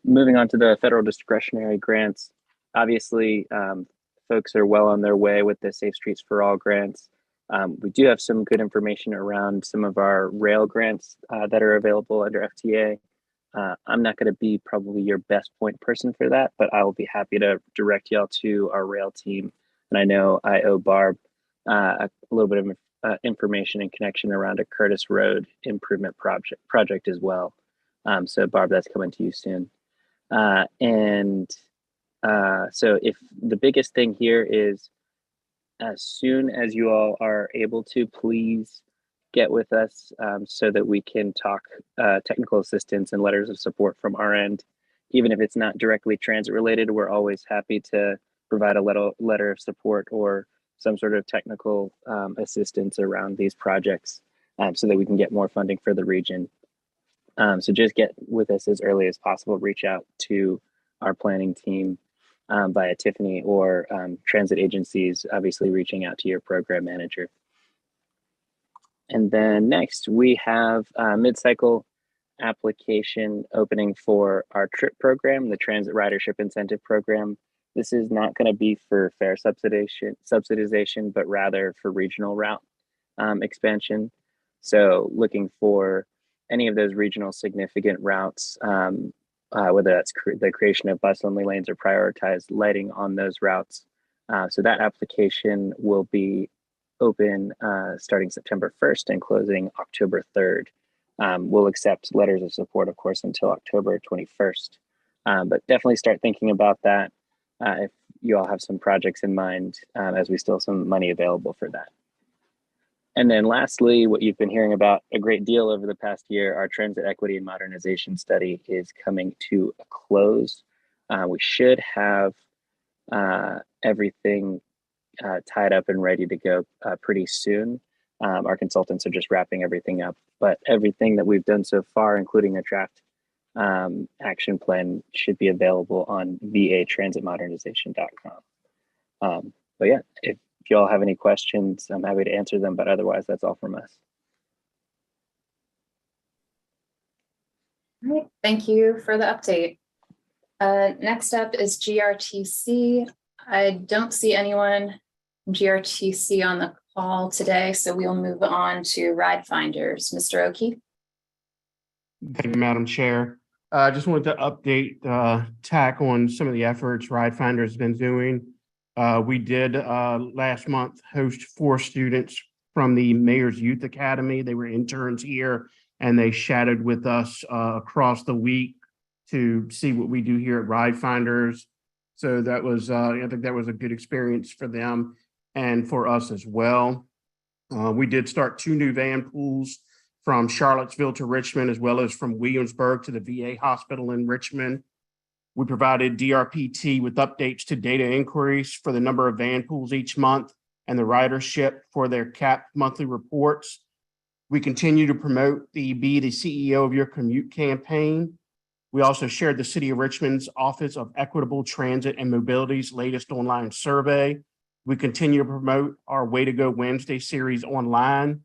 Moving on to the federal discretionary grants, obviously folks are well on their way with the Safe Streets for All grants. We do have some good information around some of our rail grants that are available under FTA. I'm not going to be probably your best point person for that, but I will be happy to direct y'all to our rail team. And I know I owe Barb a little bit of information and connection around a Curtis Road improvement project as well. So Barb, that's coming to you soon. So if the biggest thing here is, as soon as you all are able to, please get with us so that we can talk technical assistance and letters of support from our end. Even if it's not directly transit related, we're always happy to provide a letter of support or some sort of technical assistance around these projects so that we can get more funding for the region. So just get with us as early as possible. Reach out to our planning team via Tiffany or transit agencies, obviously reaching out to your program manager. And then next we have a mid-cycle application opening for our TRIP program, the Transit Ridership Incentive Program. This is not going to be for fare subsidization, but rather for regional route expansion. So looking for any of those regional significant routes, whether that's the creation of bus-only lanes or prioritized lighting on those routes. So that application will be open starting September 1st and closing October 3rd. We'll accept letters of support, of course, until October 21st. But definitely start thinking about that if you all have some projects in mind, as we still have some money available for that. And then lastly, what you've been hearing about a great deal over the past year, our transit equity and modernization study is coming to a close. We should have everything tied up and ready to go pretty soon. Our consultants are just wrapping everything up, but everything that we've done so far, including a draft action plan, should be available on vatransitmodernization.com. But yeah, if you all have any questions, I'm happy to answer them, but otherwise that's all from us. All right, thank you for the update. Next up is GRTC. I don't see anyone from GRTC on the call today, so we'll move on to ride finders. Mr. O'Keefe. Thank you, Madam Chair. I just wanted to update TAC on some of the efforts Ride Finder has been doing. We did last month host 4 students from the Mayor's Youth Academy. They were interns here and they shadowed with us across the week to see what we do here at Ride Finders. So that was, I think that was a good experience for them and for us as well. We did start 2 new van pools from Charlottesville to Richmond, as well as from Williamsburg to the VA hospital in Richmond. We provided DRPT with updates to data inquiries for the number of van pools each month and the ridership for their CAP monthly reports. We continue to promote the Be the CEO of Your Commute campaign. We also shared the City of Richmond's Office of Equitable Transit and Mobility's latest online survey. We continue to promote our Way to Go Wednesday series online.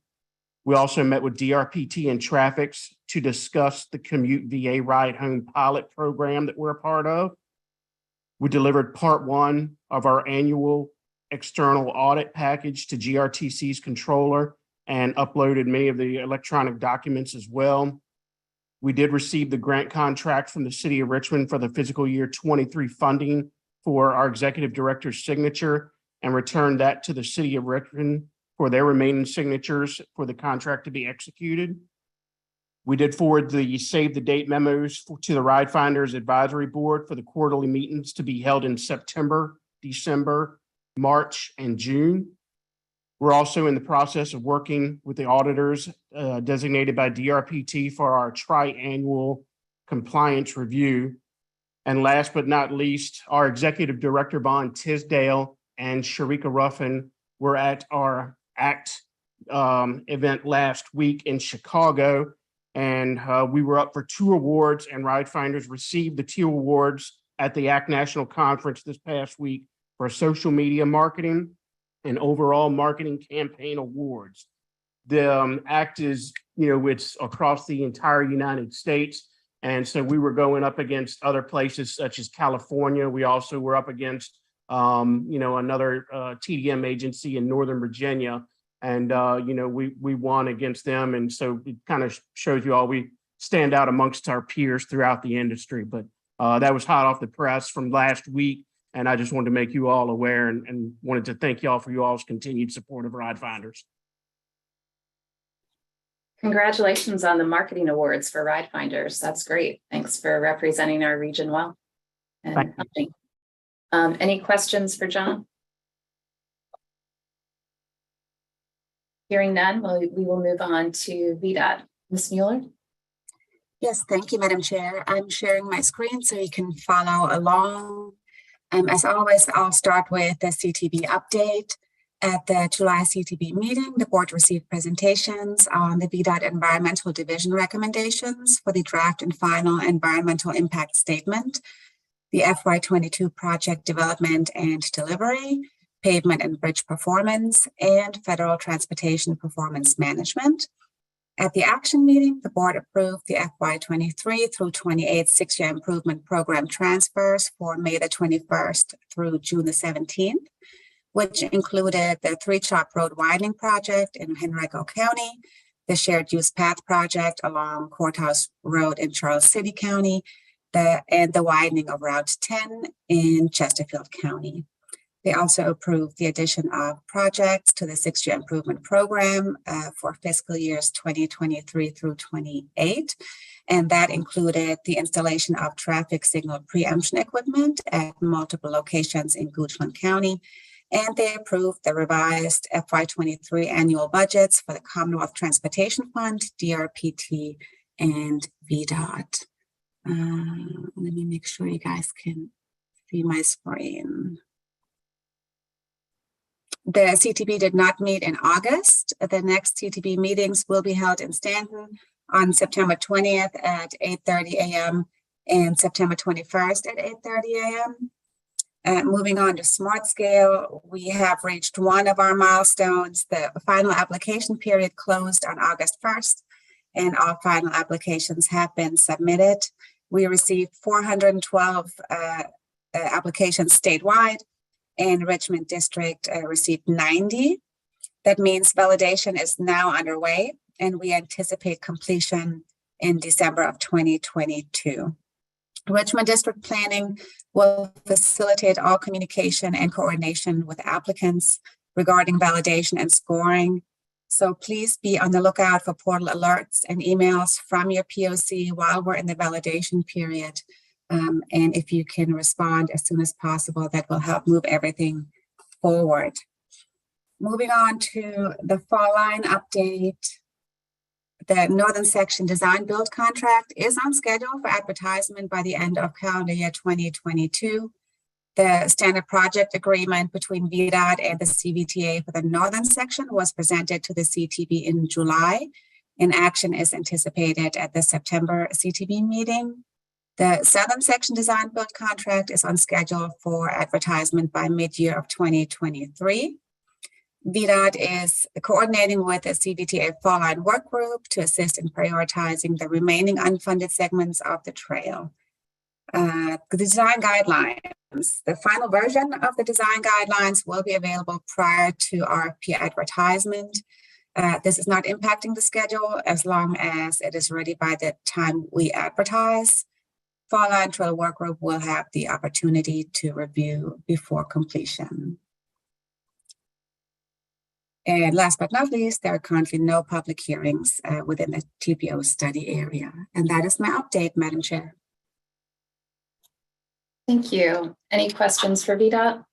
We also met with DRPT and Traffics to discuss the Commute VA Ride Home pilot program that we're a part of. We delivered part 1 of our annual external audit package to GRTC's controller and uploaded many of the electronic documents as well. We did receive the grant contract from the City of Richmond for the fiscal year 23 funding for our executive director's signature and returned that to the City of Richmond for their remaining signatures for the contract to be executed. We did forward the save the date memos to the Ride Finders Advisory Board for the quarterly meetings to be held in September, December, March, and June. We're also in the process of working with the auditors designated by DRPT for our tri-annual compliance review. And last but not least, our Executive Director, Bon Tisdale, and Sharika Ruffin were at our ACT event last week in Chicago. And we were up for 2 awards, and Ride Finders received the 2 awards at the ACT National Conference this past week for social media marketing and overall marketing campaign awards. The ACT is, it's across the entire United States. And so we were going up against other places such as California. We also were up against, another TDM agency in Northern Virginia. And, we won against them. And so it kind of shows you all we stand out amongst our peers throughout the industry. But that was hot off the press from last week. And I just wanted to make you all aware and wanted to thank you all for you all's continued support of Ride Finders. Congratulations on the marketing awards for Ride Finders. That's great. Thanks for representing our region well. And any questions for John? Hearing none, we will move on to Vdot. Ms. Mueller? Yes, thank you, Madam Chair. I'm sharing my screen so you can follow along. As always, I'll start with the CTB update. At the July CTB meeting, the board received presentations on the Vdot Environmental Division recommendations for the draft and final environmental impact statement, the FY22 project development and delivery, pavement and bridge performance, and federal transportation performance management. At the action meeting, the board approved the FY23 through 28 6-year improvement program transfers for May the 21st through June the 17th, which included the 3-Chop Road widening project in Henrico County, the shared use path project along Courthouse Road in Charles City County, and the widening of Route 10 in Chesterfield County. They also approved the addition of projects to the 6-year improvement program for fiscal years 2023 through 28. And that included the installation of traffic signal preemption equipment at multiple locations in Goochland County. And they approved the revised FY23 annual budgets for the Commonwealth Transportation Fund, DRPT, and Vdot. Let me make sure you guys can see my screen. The CTB did not meet in August. The next CTB meetings will be held in Stanton on September 20th at 8:30 a.m. and September 21st at 8:30 a.m. Moving on to Smart Scale, we have reached one of our milestones. The final application period closed on August 1st, and all final applications have been submitted. We received 412 applications statewide, and Richmond District received 90. That means validation is now underway, and we anticipate completion in December of 2022. Richmond District Planning will facilitate all communication and coordination with applicants regarding validation and scoring. So please be on the lookout for portal alerts and emails from your POC while we're in the validation period. And if you can respond as soon as possible, that will help move everything forward. Moving on to the fall line update. The Northern Section Design Build contract is on schedule for advertisement by the end of calendar year 2022. The standard project agreement between Vdot and the CVTA for the Northern Section was presented to the CTB in July, and action is anticipated at the September CTB meeting. The Southern Section Design Build contract is on schedule for advertisement by mid-year of 2023. Vdot is coordinating with the CVTA Fall Line Work Group to assist in prioritizing the remaining unfunded segments of the trail. The design guidelines. The final version of the design guidelines will be available prior to RFP advertisement. This is not impacting the schedule as long as it is ready by the time we advertise. Fall Line Trail Work Group will have the opportunity to review before completion. And last but not least, there are currently no public hearings within the TPO study area. And that is my update, Madam Chair. Thank you. Any questions for Vdot?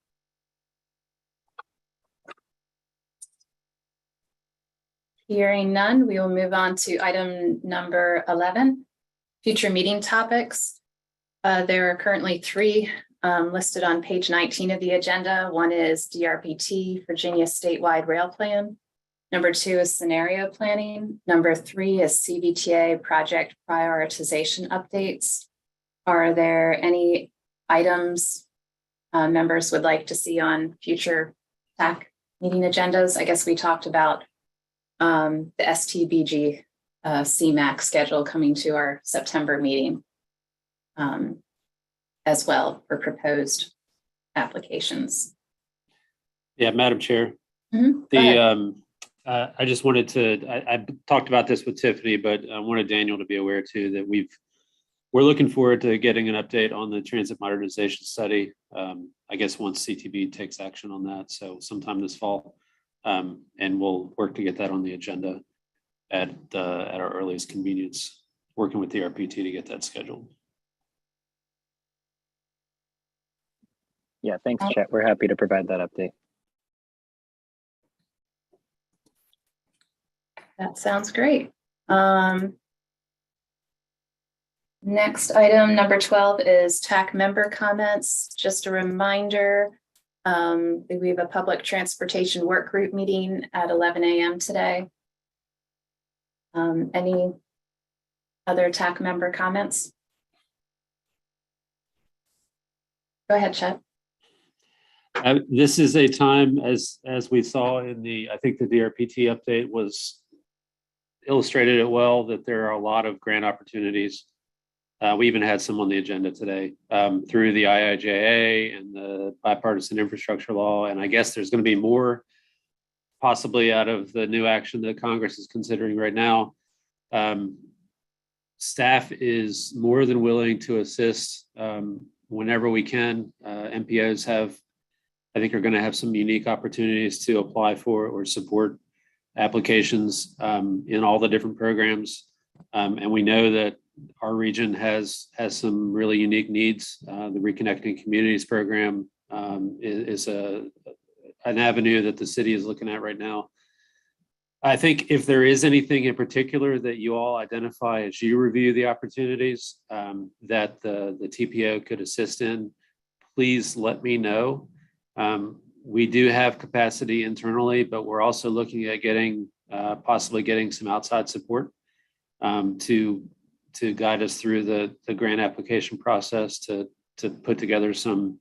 Hearing none, we will move on to item number 11, future meeting topics. There are currently 3 listed on page 19 of the agenda. One is DRPT, Virginia Statewide Rail Plan. Number 2 is scenario planning. Number 3 is CVTA project prioritization updates. Are there any items members would like to see on future TAC meeting agendas? I guess we talked about the STBG Cmac schedule coming to our September meeting as well for proposed applications. Yeah, Madam Chair. I just wanted to, I talked about this with Tiffany, but I wanted Daniel to be aware too that we're looking forward to getting an update on the transit modernization study. I guess once CTB takes action on that, so sometime this fall, and we'll work to get that on the agenda at our earliest convenience, working with the RPT to get that scheduled. Yeah, thanks, Chet. We're happy to provide that update. That sounds great. Next item, number 12, is TAC member comments. Just a reminder, we have a public transportation work group meeting at 11 a.m. today. Any other TAC member comments? Go ahead, Chet. This is a time, as we saw in I think the DRPT update illustrated it well, that there are a lot of grant opportunities. We even had some on the agenda today through the IIJA and the bipartisan infrastructure law. And I guess there's going to be more possibly out of the new action that Congress is considering right now. Staff is more than willing to assist whenever we can. MPOs have I think are going to have some unique opportunities to apply for or support applications in all the different programs. And we know that our region has some really unique needs. The Reconnecting Communities program is an avenue that the city is looking at right now. I think if there is anything in particular that you all identify as you review the opportunities that the TPO could assist in, please let me know. We do have capacity internally, but we're also looking at possibly getting some outside support to guide us through the grant application process to put together some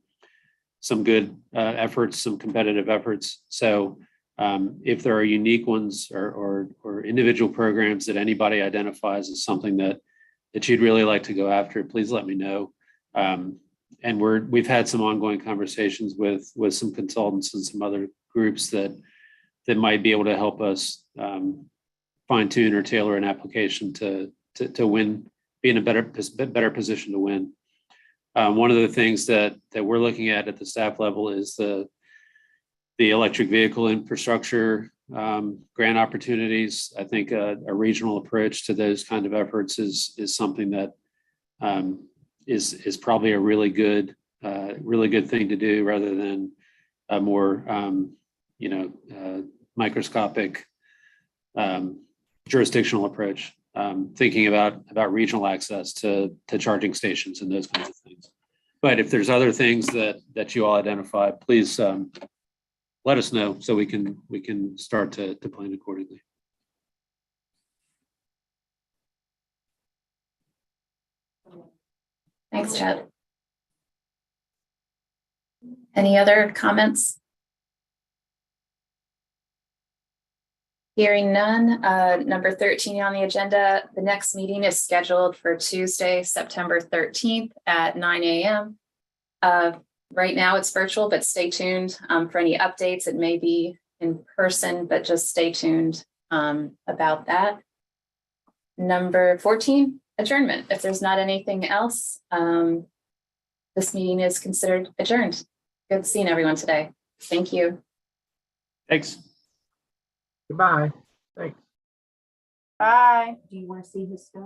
good efforts, some competitive efforts. So if there are unique ones or individual programs that anybody identifies as something that you'd really like to go after, please let me know. And we've had some ongoing conversations with some consultants and some other groups that might be able to help us fine tune or tailor an application to win, be in a better position to win. One of the things that we're looking at the staff level is the electric vehicle infrastructure grant opportunities. I think a regional approach to those kind of efforts is something that is probably a really good thing to do rather than a more microscopic jurisdictional approach. Thinking about regional access to charging stations and those kinds of things. But if there's other things that you all identify, please let us know so we can start to plan accordingly. Thanks, Chad. Any other comments? Hearing none, number 13 on the agenda, the next meeting is scheduled for Tuesday, September 13th at 9 a.m. Right now it's virtual, but stay tuned for any updates. It may be in person, but just stay tuned about that. Number 14, adjournment. If there's not anything else, this meeting is considered adjourned. Good seeing everyone today. Thank you. Thanks. Goodbye. Thanks. Bye. Do you want to see his stuff?